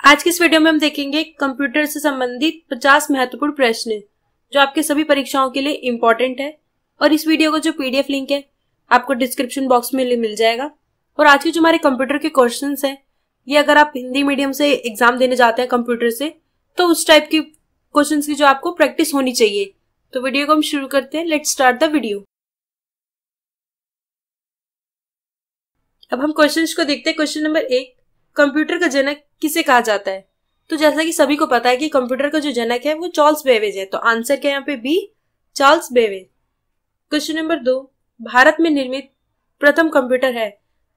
आज की इस वीडियो में हम देखेंगे कंप्यूटर से संबंधित 50 महत्वपूर्ण प्रश्न जो आपके सभी परीक्षाओं के लिए इम्पोर्टेंट है। और इस वीडियो का जो पीडीएफ लिंक है आपको डिस्क्रिप्शन बॉक्स में मिल जाएगा। और आज के जो हमारे कंप्यूटर के क्वेश्चंस हैं ये अगर आप हिंदी मीडियम से एग्जाम देने जाते हैं कंप्यूटर से तो उस टाइप की क्वेश्चंस की जो आपको प्रैक्टिस होनी चाहिए। तो वीडियो को हम शुरू करते हैं। Let's start the video. अब हम क्वेश्चंस को देखते हैं। क्वेश्चन नंबर 1, कंप्यूटर का जनक किसे कहा जाता है? तो जैसा कि सभी को पता है कि कंप्यूटर का जो जनक है वो चार्ल्स बेबेज है, तो आंसर क्या है यहाँ पे B, Charles Babbage. Question number 2, Bharat में निर्मित प्रथम कंप्यूटर है,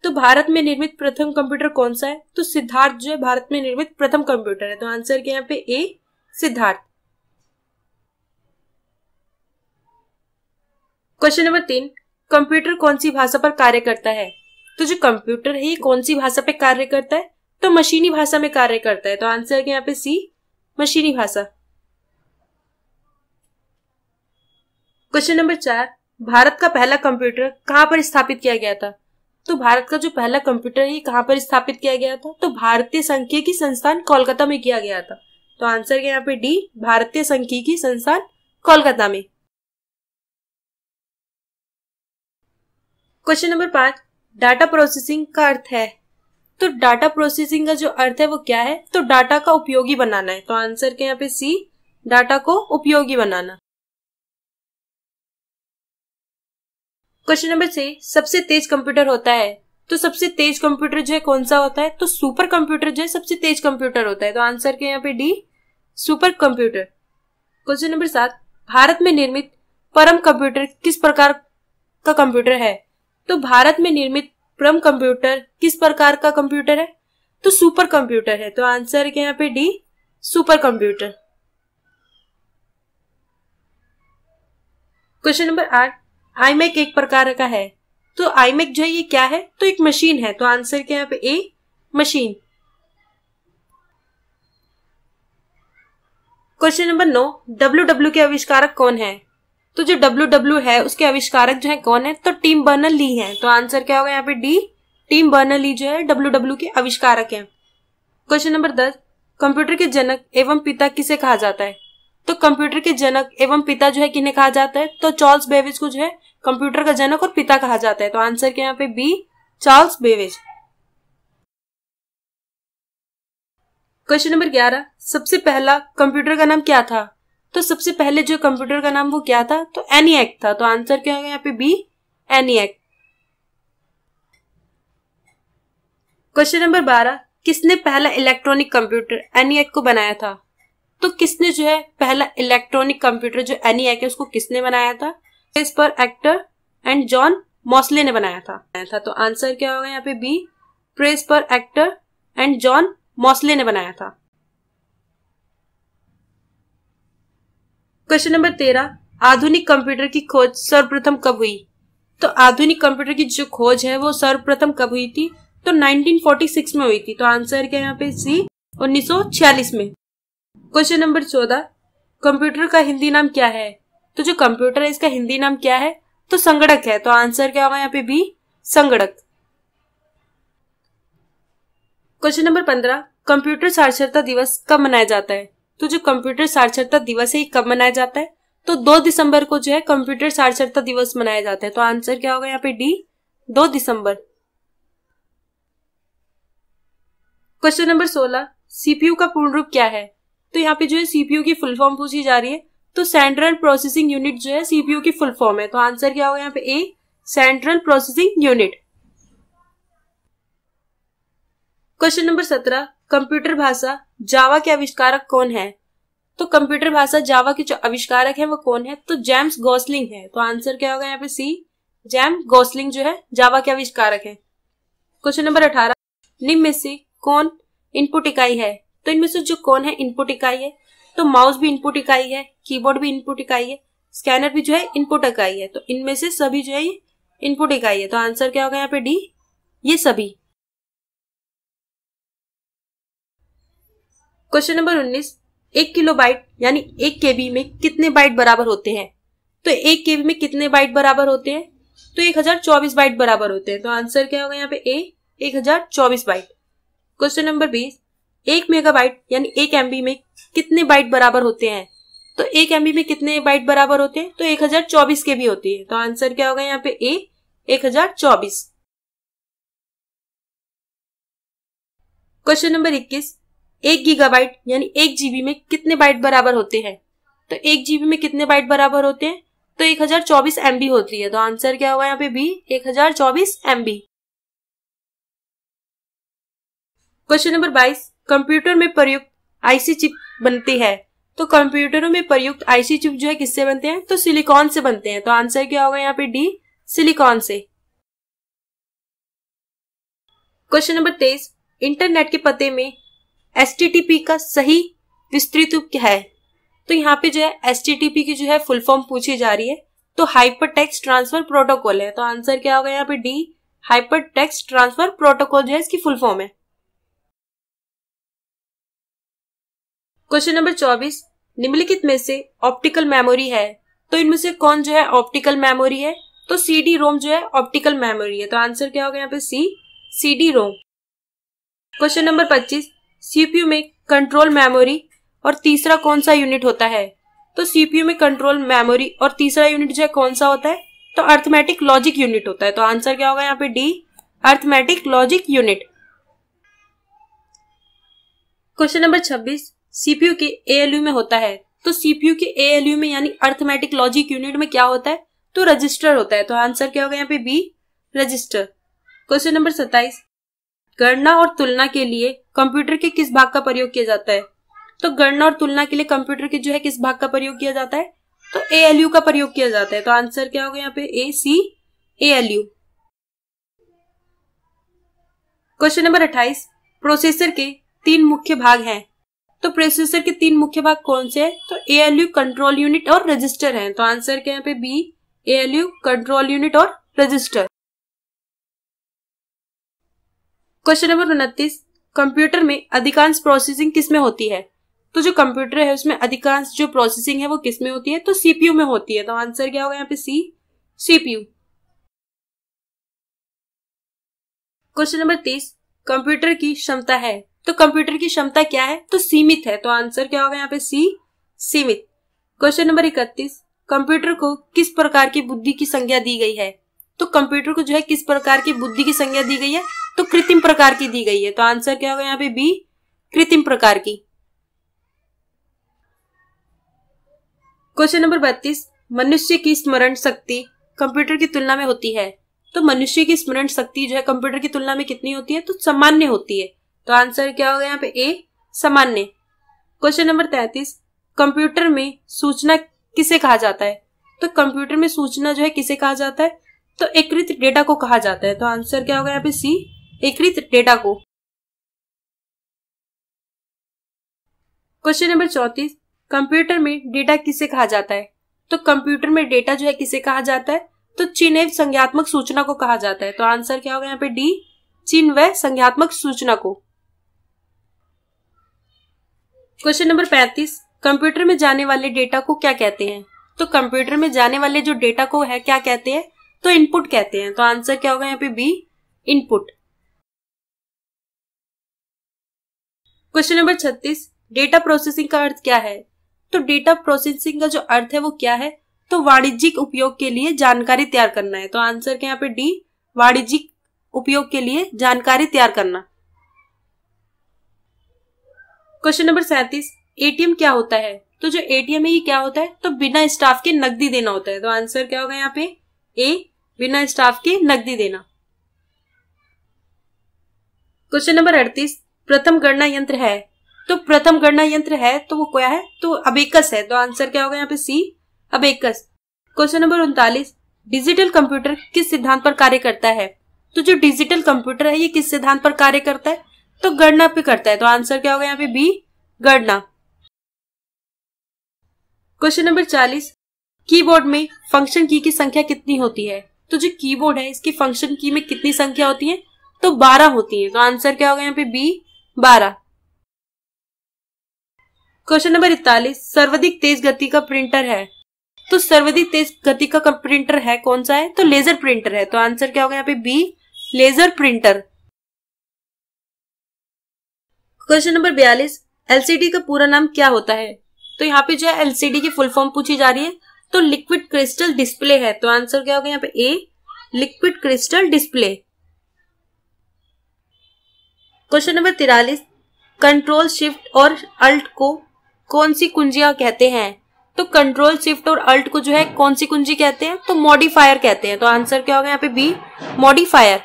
तो भारत में निर्मित प्रथम कंप्यूटर कौन सा है? तो सिद्धार्थ जो है भारत में निर्मित प्रथम कंप्यूटर है, तो आंसर क्या है यहाँ पे ए, सिद्धार्थ। क्वेश्चन नंबर 3, कंप्यूटर कौन सी भाषा पर कार्य करता है? तो जो कंप्यूटर है ये कौन सी भाषा पे कार्य करता है? तो मशीनी भाषा में कार्य करता है, तो आंसर क्या यहाँ पे सी, मशीनी भाषा। क्वेश्चन नंबर 4, भारत का पहला कंप्यूटर कहां पर स्थापित किया गया था? तो भारत का जो पहला कंप्यूटर है ये कहां पर स्थापित किया गया था? तो भारतीय सांख्यिकी संस्थान कोलकाता में किया गया था, तो आंसर क्या यहाँ पे डी, भारतीय सांख्यिकी संस्थान कोलकाता में। क्वेश्चन नंबर 5, डाटा प्रोसेसिंग का अर्थ है? तो डाटा प्रोसेसिंग का जो अर्थ है वो क्या है? तो डाटा का उपयोगी बनाना है, तो आंसर क्या यहाँ पे सी, डाटा को उपयोगी बनाना। क्वेश्चन नंबर 6, सबसे तेज कंप्यूटर होता है, तो सबसे तेज कंप्यूटर जो है कौन सा होता है? तो सुपर कंप्यूटर जो है सबसे तेज कंप्यूटर होता है, तो आंसर क्या यहाँ पे D, super computer. Question number 7, Bharat में निर्मित परम कंप्यूटर किस प्रकार का कंप्यूटर है? तो भारत में निर्मित परम कंप्यूटर किस प्रकार का कंप्यूटर है? तो सुपर कंप्यूटर है, तो आंसर क्या यहाँ पे D, super computer. Question number 8, iMac एक प्रकार का है, तो आईमैक जो है ये क्या है? तो एक मशीन है, तो आंसर क्या यहाँ पे ए, मशीन। क्वेश्चन नंबर 9, डब्ल्यू के आविष्कारक कौन है? तो जो डब्ल्यू है उसके आविष्कारक जो है कौन है? तो टिम बर्नर ली है, तो आंसर क्या होगा यहाँ पे डी, टिम बर्नर ली जो है डब्ल्यू के आविष्कारक हैं। क्वेश्चन नंबर 10, कंप्यूटर के जनक एवं पिता किसे कहा जाता है? तो कंप्यूटर के जनक एवं पिता जो है किन्हें कहा जाता है? तो चार्ल्स बेबेज को जो है कंप्यूटर का जनक और पिता कहा जाता है, तो आंसर क्या यहाँ पे B, Charles Babbage. Question number 11, सबसे पहला कंप्यूटर का नाम क्या था? तो सबसे पहले जो कंप्यूटर का नाम वो क्या था? तो एनिएक था, तो आंसर क्या होगा यहाँ पे बी, एनिएक। क्वेश्चन नंबर 12, किसने पहला इलेक्ट्रॉनिक कंप्यूटर एनिएक को बनाया था? तो किसने जो है पहला इलेक्ट्रॉनिक कंप्यूटर जो एनिएक है उसको किसने बनाया था? प्रेस्पर एक्टर एंड जॉन मॉसले ने बनाया था, तो आंसर क्या होगा यहाँ पे बी, प्रेस्पर एक्टर एंड जॉन मॉसले ने बनाया था। क्वेश्चन नंबर 13, आधुनिक कंप्यूटर की खोज सर्वप्रथम कब हुई? तो आधुनिक कंप्यूटर की जो खोज है वो सर्वप्रथम कब हुई थी? तो 1946 में हुई थी, तो आंसर क्या है यहाँ पे सी, 1946 में। क्वेश्चन नंबर 14, कंप्यूटर का हिंदी नाम क्या है? तो जो कंप्यूटर है इसका हिंदी नाम क्या है? तो संगणक है, तो आंसर क्या होगा यहाँ पे बी, संगणक। क्वेश्चन नंबर 15, कंप्यूटर साक्षरता दिवस कब मनाया जाता है? तो जो कंप्यूटर साक्षरता दिवस है कब मनाया जाता है? तो 2 दिसंबर को जो है कंप्यूटर साक्षरता दिवस मनाया जाता है, तो आंसर क्या होगा यहाँ पे डी, 2 दिसंबर। क्वेश्चन नंबर 16, सीपीयू का पूर्ण रूप क्या है? तो यहाँ पे जो है सीपीयू की फुल फॉर्म पूछी जा रही है, तो सेंट्रल प्रोसेसिंग यूनिट जो है सीपीयू की फुल फॉर्म है, तो आंसर क्या होगा यहाँ पे A, central processing unit. Question number 17, computer भाषा जावा के आविष्कारक कौन है? तो कंप्यूटर भाषा जावा के जो आविष्कारक है वो कौन है? तो जेम्स गॉसलिंग है, तो आंसर क्या होगा यहाँ पे सी, जेम्स गॉसलिंग जो है जावा के आविष्कारक है। क्वेश्चन नंबर 18, निम्न में से कौन इनपुट इकाई है? तो इनमें से जो कौन है इनपुट इकाई है? तो माउस भी इनपुट इकाई है, कीबोर्ड भी इनपुट इकाई है, स्कैनर भी जो है इनपुट इकाई है, तो इनमें से सभी जो है ये इनपुट इकाई है, तो आंसर क्या होगा यहाँ पे डी, ये सभी। क्वेश्चन नंबर 19, 1 किलोबाइट यानी 1 केबी में कितने बाइट बराबर होते हैं? तो 1 केबी में कितने बाइट बराबर होते हैं? तो 1024 बाइट बराबर होते हैं, तो आंसर क्या होगा यहाँ पे ए, 1024 बाइट। क्वेश्चन नंबर 20, 1 मेगाबाइट यानी 1 MB में कितने बाइट बराबर होते हैं? तो 1 MB में कितने बाइट बराबर होते हैं? तो 1024 KB होती है। तो आंसर क्या होगा यहाँ पे? ए 1024। क्वेश्चन नंबर 21, 1 गीगाबाइट यानी 1 GB में कितने बाइट बराबर होते हैं? तो 1 GB में कितने बाइट बराबर होते हैं? तो 1024 MB होती है। तो आंसर क्या होगा यहाँ पे? B 1024 MB। Question number 22, computer में प्रयुक्त आईसी चिप बनती है। तो कंप्यूटरों में प्रयुक्त आईसी चिप जो है किससे बनते हैं? तो सिलिकॉन से बनते हैं। तो आंसर क्या होगा यहाँ पे? डी सिलिकॉन से। क्वेश्चन नंबर 23, इंटरनेट के पते में एचटीटीपी का सही विस्तृत रूप क्या है? तो यहाँ पे जो है एचटीटीपी की जो है फुल फॉर्म पूछी जा रही है। तो हाइपर टेक्स्ट ट्रांसफर प्रोटोकॉल है। तो आंसर क्या होगा यहाँ पे? D hyper text transfer protocol जो है इसकी फुल फॉर्म है। क्वेश्चन नंबर 24, निम्नलिखित में से ऑप्टिकल मेमोरी है। तो इनमें से कौन जो है ऑप्टिकल मेमोरी है? तो सीडी रोम जो है ऑप्टिकल मेमोरी है। तो आंसर क्या होगा यहाँ पे? C CD ROM. Question number 25, CPU में कंट्रोल मेमोरी और तीसरा कौन सा यूनिट होता है? तो सीपीयू में कंट्रोल मेमोरी और तीसरा यूनिट जो है कौन सा होता है? तो अर्थमेटिक लॉजिक यूनिट होता है। तो आंसर क्या होगा यहाँ पे? D arithmetic logic unit. Question number 26, CPU के एएलयू में होता है। तो सीपीयू के एएलयू में यानी अर्थमेटिक लॉजिक यूनिट में क्या होता है? तो रजिस्टर होता है। तो आंसर क्या होगा यहाँ पे? B register. क्वेश्चन नंबर 27, गणना और तुलना के लिए कंप्यूटर के किस भाग का प्रयोग किया जाता है? तो गणना और तुलना के लिए कंप्यूटर के जो है किस भाग का प्रयोग किया जाता है? तो एएलयू का प्रयोग किया जाता है। तो आंसर क्या होगा यहाँ पे? ए सी एएलयू। क्वेश्चन नंबर 28, प्रोसेसर के 3 मुख्य भाग हैं। तो प्रोसेसर के 3 मुख्य भाग कौन से हैं? तो एएलयू, कंट्रोल यूनिट और रजिस्टर हैं। तो आंसर क्या यहाँ पे? बी एएलयू, कंट्रोल यूनिट और रजिस्टर। क्वेश्चन नंबर 29, कंप्यूटर में अधिकांश प्रोसेसिंग किस में होती है? तो जो कंप्यूटर है उसमें अधिकांश जो प्रोसेसिंग है वो किस में होती है? तो सीपीयू में होती है। तो आंसर क्या होगा यहाँ पे? C CPU. Question number 30, computer की क्षमता है। तो कंप्यूटर की क्षमता क्या है? तो सीमित है। तो आंसर क्या होगा यहाँ पे? सी सीमित। क्वेश्चन नंबर 31, कंप्यूटर को किस प्रकार की बुद्धि की संज्ञा दी गई है? तो कंप्यूटर को जो है किस प्रकार की बुद्धि की संज्ञा दी गई है? तो कृत्रिम प्रकार की दी गई है। तो आंसर क्या होगा यहाँ पे? बी कृत्रिम प्रकार की। क्वेश्चन नंबर 32, मनुष्य की स्मरण शक्ति कंप्यूटर की तुलना में होती है। तो मनुष्य की स्मरण शक्ति जो है कंप्यूटर की तुलना में कितनी होती है? तो सामान्य होती है। तो आंसर क्या होगा यहाँ पे? ए सामान्य। क्वेश्चन नंबर 33, कंप्यूटर में सूचना किसे कहा जाता है? तो कंप्यूटर में सूचना जो है किसे कहा जाता है? तो एकीकृत डेटा को कहा जाता है। तो आंसर क्या होगा यहाँ पे? सी एकीकृत डेटा को। क्वेश्चन नंबर 34, कंप्यूटर में डेटा किसे कहा जाता है? तो कंप्यूटर में डेटा जो है किसे कहा जाता है? तो चिन्ह एवं संज्ञात्मक सूचना को कहा जाता है। तो आंसर क्या होगा यहाँ पे? डी चिन्ह व संज्ञात्मक सूचना को। क्वेश्चन नंबर 35, कंप्यूटर में जाने वाले डेटा को क्या कहते हैं? तो कंप्यूटर में जाने वाले जो डेटा को है क्या कहते हैं? तो इनपुट कहते हैं। तो आंसर क्या होगा यहाँ पे? B input. Question number 36, data processing का अर्थ क्या है? तो डेटा प्रोसेसिंग का जो अर्थ है वो क्या है? तो वाणिज्यिक उपयोग के लिए जानकारी तैयार करना है। तो आंसर क्या यहाँ पे? डी वाणिज्यिक उपयोग के लिए जानकारी तैयार करना। क्वेश्चन नंबर 37, एटीएम क्या होता है? तो जो एटीएम है ये क्या होता है? तो बिना स्टाफ के नकदी देना होता है। तो आंसर क्या होगा यहाँ पे? ए बिना स्टाफ के नकदी देना। क्वेश्चन नंबर 38, प्रथम गणना यंत्र है। तो प्रथम गणना यंत्र है तो वो क्या है? तो अबेकस है। तो आंसर क्या होगा यहाँ पे? C abacus. Question number 39, digital computer किस सिद्धांत पर कार्य करता है? तो जो डिजिटल कंप्यूटर है ये किस सिद्धांत पर कार्य करता है? तो गणना पे करता है। तो आंसर क्या होगा यहाँ पे? बी गणना। क्वेश्चन नंबर 40, कीबोर्ड में फंक्शन की संख्या कितनी होती है? तो जो कीबोर्ड है इसकी फंक्शन की में कितनी संख्या होती है? तो 12 होती है। तो आंसर क्या होगा यहाँ पे? बी 12। क्वेश्चन नंबर 41, सर्वाधिक तेज गति का प्रिंटर है। तो सर्वाधिक तेज गति का प्रिंटर है कौन सा है? तो लेजर प्रिंटर है। तो आंसर क्या होगा यहाँ पे? B laser printer. Question number 42, LCD का पूरा नाम क्या होता है? तो यहाँ पे जो है एलसीडी की फुल फॉर्म पूछी जा रही है, तो लिक्विड क्रिस्टल डिस्प्ले है। तो आंसर क्या होगा यहाँ पे? A, liquid crystal display. Question number 43, control shift और अल्ट को कौन सी कुंजियां कहते हैं? तो कंट्रोल शिफ्ट और अल्ट को जो है कौन सी कुंजी कहते हैं? तो मॉडिफायर कहते हैं। तो आंसर क्या होगा यहाँ पे? B, modifier.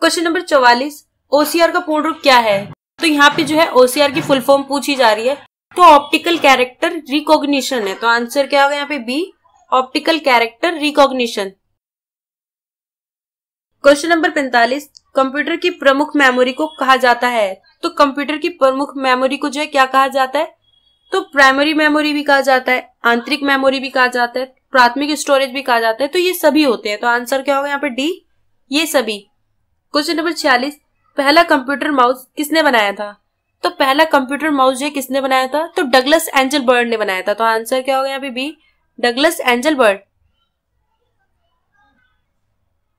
Question number 44, OCR का पूर्ण रूप क्या है? तो यहाँ पे जो है ओसीआर की फुल फॉर्म पूछी जा रही है, तो ऑप्टिकल कैरेक्टर रिकॉग्निशन है। तो आंसर क्या होगा यहाँ पे? B, optical character recognition. Question number 45, computer की प्रमुख मेमोरी को कहा जाता है? तो कंप्यूटर की प्रमुख मेमोरी को जो है क्या कहा जाता है? तो प्राइमरी मेमोरी भी कहा जाता है, आंतरिक मेमोरी भी कहा जाता है, प्राथमिक स्टोरेज भी कहा जाता है। तो ये सभी होते हैं। तो आंसर क्या होगा यहाँ पे? डी, ये सभी। क्वेश्चन नंबर 46, पहला कंप्यूटर माउस किसने बनाया था? तो पहला कंप्यूटर माउस जो है किसने बनाया था? तो डगलस एंजल बर्ड ने बनाया था। तो आंसर क्या होगा यहाँ पे? B, Douglas Engelbart.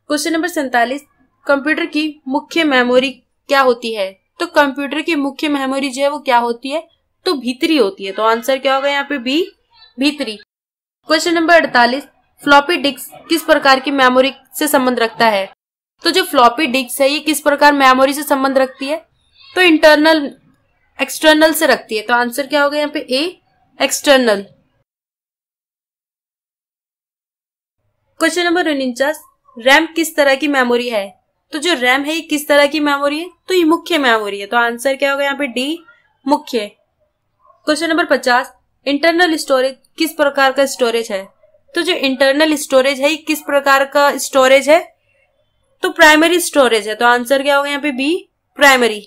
Question number 47, computer की मुख्य मेमोरी क्या होती है? तो कंप्यूटर की मुख्य मेमोरी जो है वो क्या होती है? तो भीतरी होती है। तो आंसर क्या होगा यहाँ पे? बी, भीतरी। क्वेश्चन नंबर 48, फ्लॉपी डिस्क किस प्रकार की मेमोरी से संबंध रखता है? तो जो फ्लॉपी डिस्क है ये किस प्रकार मेमोरी से संबंध रखती है? तो इंटरनल, एक्सटर्नल से रखती है। तो आंसर क्या होगा यहाँ पे? ए, एक्सटर्नल। क्वेश्चन नंबर 49, रैम किस तरह की मेमोरी है? तो जो रैम है ये किस तरह की मेमोरी है? तो ये मुख्य मेमोरी है। तो आंसर क्या होगा यहाँ पे? डी, मुख्य। क्वेश्चन नंबर 50, इंटरनल स्टोरेज किस प्रकार का स्टोरेज है? तो जो इंटरनल स्टोरेज है ये किस प्रकार का स्टोरेज है? तो प्राइमरी स्टोरेज है। तो आंसर क्या होगा यहाँ पे? B, primary.